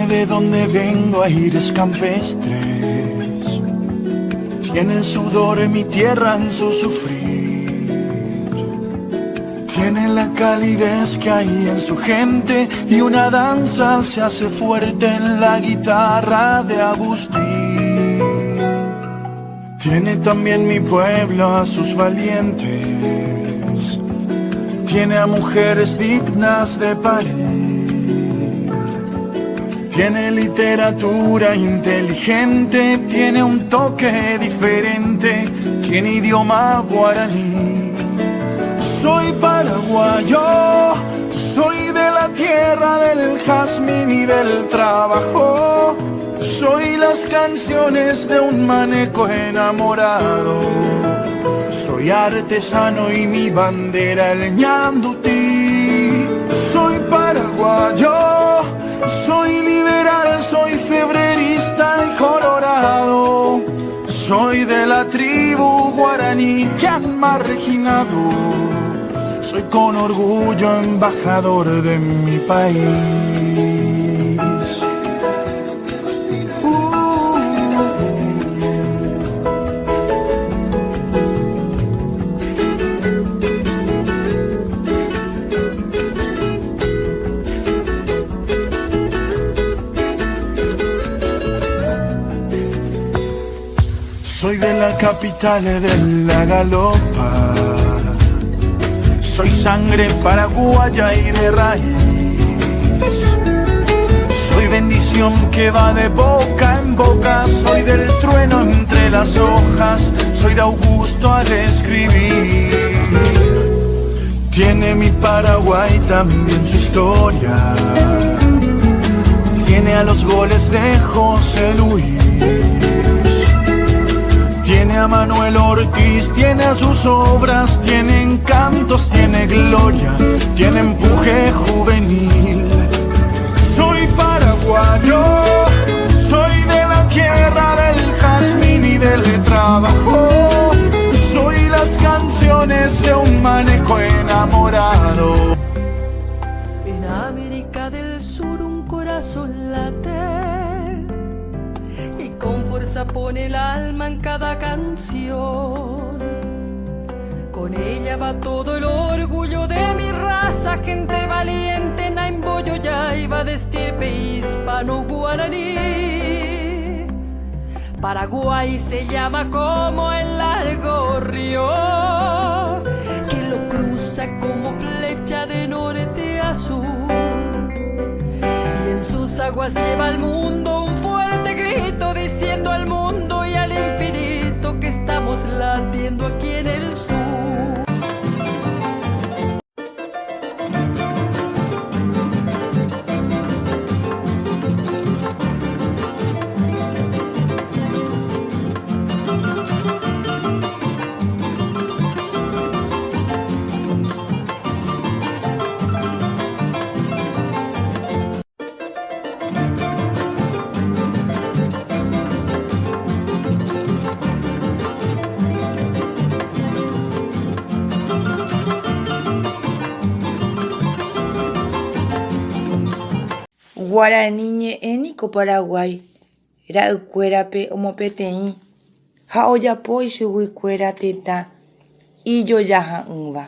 de donde vengo, aires campestres. Tiene el sudor en mi tierra en su sufrir. Tiene la calidez que hay en su gente y una danza se hace fuerte en la guitarra de Agustín. Tiene también mi pueblo a sus valientes. Tiene a mujeres dignas de parir. Tiene literatura inteligente, tiene un toque diferente, tiene idioma guaraní. Soy paraguayo, soy de la tierra del jazmín y del trabajo. Soy las canciones de un maneco enamorado. Soy artesano y mi bandera el ñandutí. Soy paraguayo, soy liberal, soy febrerista y colorado. Soy de la tribu guaraní que han marginado. Soy con orgullo embajador de mi país. Soy de la capital de la galopa. Soy sangre paraguaya y de raíz. Soy bendición que va de boca en boca. Soy del trueno entre las hojas. Soy de Augusto al escribir. Tiene mi Paraguay también su historia. Tiene a los goles de José Luis. Tiene a Manuel Ortiz, tiene a sus obras, tiene encantos, tiene gloria, tiene empuje juvenil. Soy paraguayo, soy de la tierra del jazmín y del trabajo. Soy las canciones de un maneco enamorado. En América del Sur un corazón late y con fuerza pone el alma en cada canción. Con ella va todo el orgullo de mi raza, gente valiente, Naimboyo ya iba de estirpe hispano-guaraní. Paraguay se llama como el largo río que lo cruza como flecha de norte a sur. Y en sus aguas lleva al mundo un fuerte grito diciendo al mundo y al infinito que estamos latiendo aquí en el sur. Guaraní éniko Paraguay ra'ykuérape omopeteĩ ha ojapo ichuguikuéra tetã ijojaha'ỹva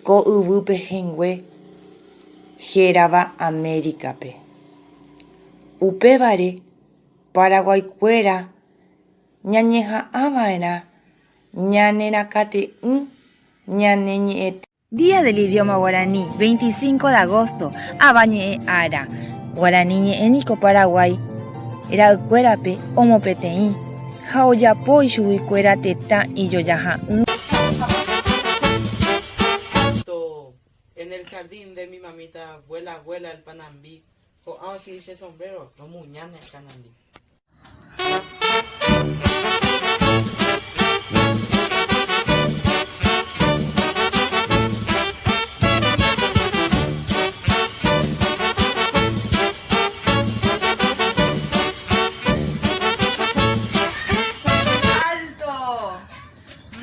ko yvy pehẽngue hérava Américape. Upévare Paraguaykuéra ñañeha'ãva'erã ñanerakate'ỹ ñane ñe'ẽte. Día del idioma guaraní, 25 de agosto, avañe'ẽ ára. Guaraní ñe'ẽniko Paraguay ra'ykuérape omopeteĩ ha ojapo ichuguikuéra tetã ijojaha'ỹva. En el jardín de mi mamita vuela, vuela el panambí. O si dice sombrero, no muñane el canandí.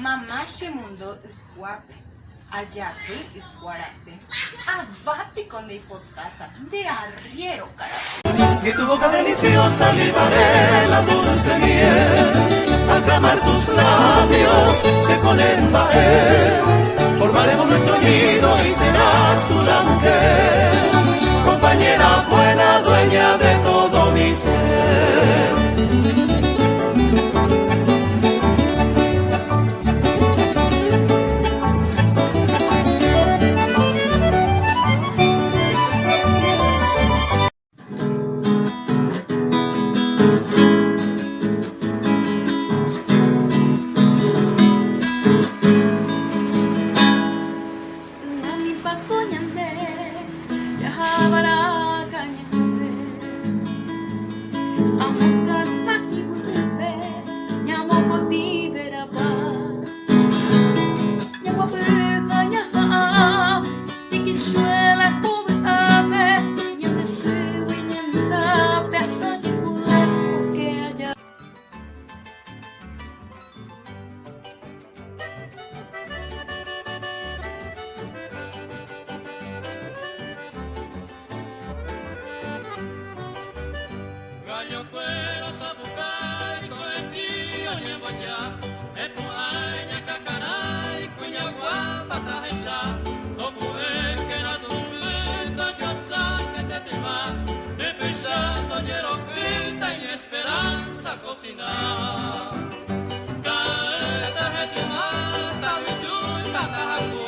Mamá se mudó guapa. Ayape y Guarape, abate con la hipotata, de arriero, carajo. Y tu boca deliciosa libaré la dulce miel. Al clamar tus labios se ponen formaremos nuestro nido y serás tú la mujer, compañera buena, dueña de todo mi ser. Yo fuera a buscar con el tío ni en Guayá, el puaña cacará y cuña guapa tajela, o mujer que la dulce yo sabe que te va, de pensando lleno pinta y esperanza cocinar. Caeta je tu mata, bichuy patajacu,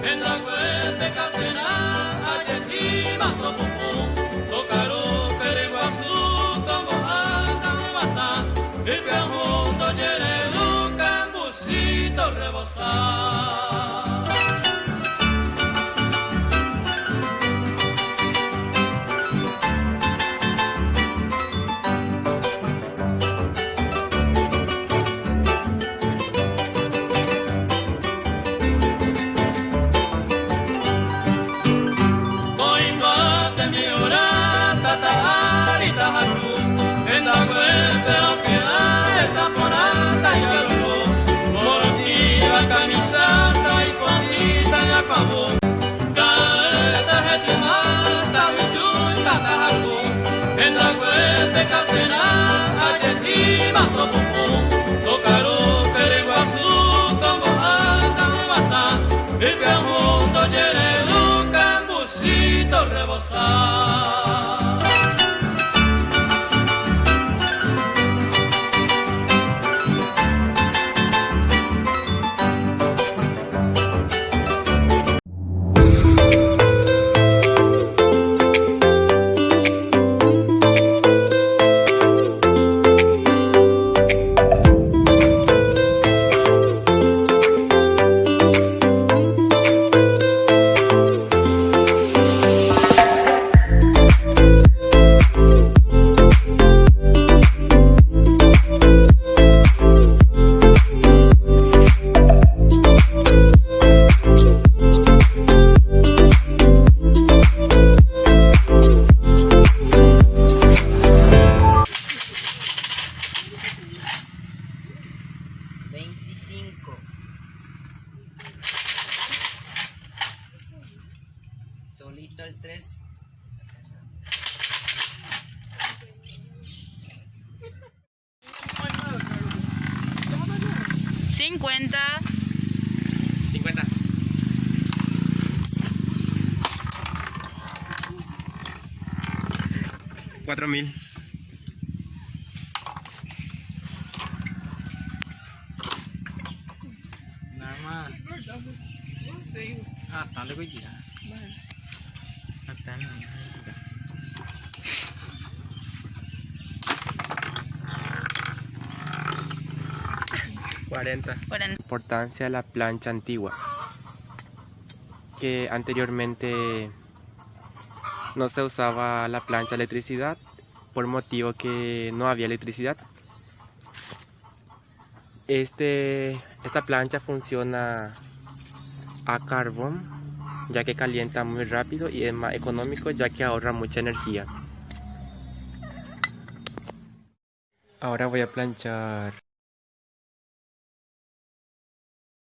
en la web de cafena, ayetima sopupu, tocaru periguazú. El viajundo llene un cambucito rebosar. Hoy mate mi hora, tatarita jacu, en la vuelta camisata y cuantita en acabó. Caeta je tu mata, bichuy patajacu, en la huete cafena, ayetima sopupu, tocaru periguazú, como alta mata, el viajundo llene un cambucito rebosar. Solito el 3. $50. 50. $4,000. Nada más. Ah, tanto que gira. $40. Importancia de la plancha antigua, que anteriormente no se usaba la plancha de electricidad por motivo que no había electricidad. Esta plancha funciona a carbón, ya que calienta muy rápido y es más económico, ya que ahorra mucha energía. Ahora voy a planchar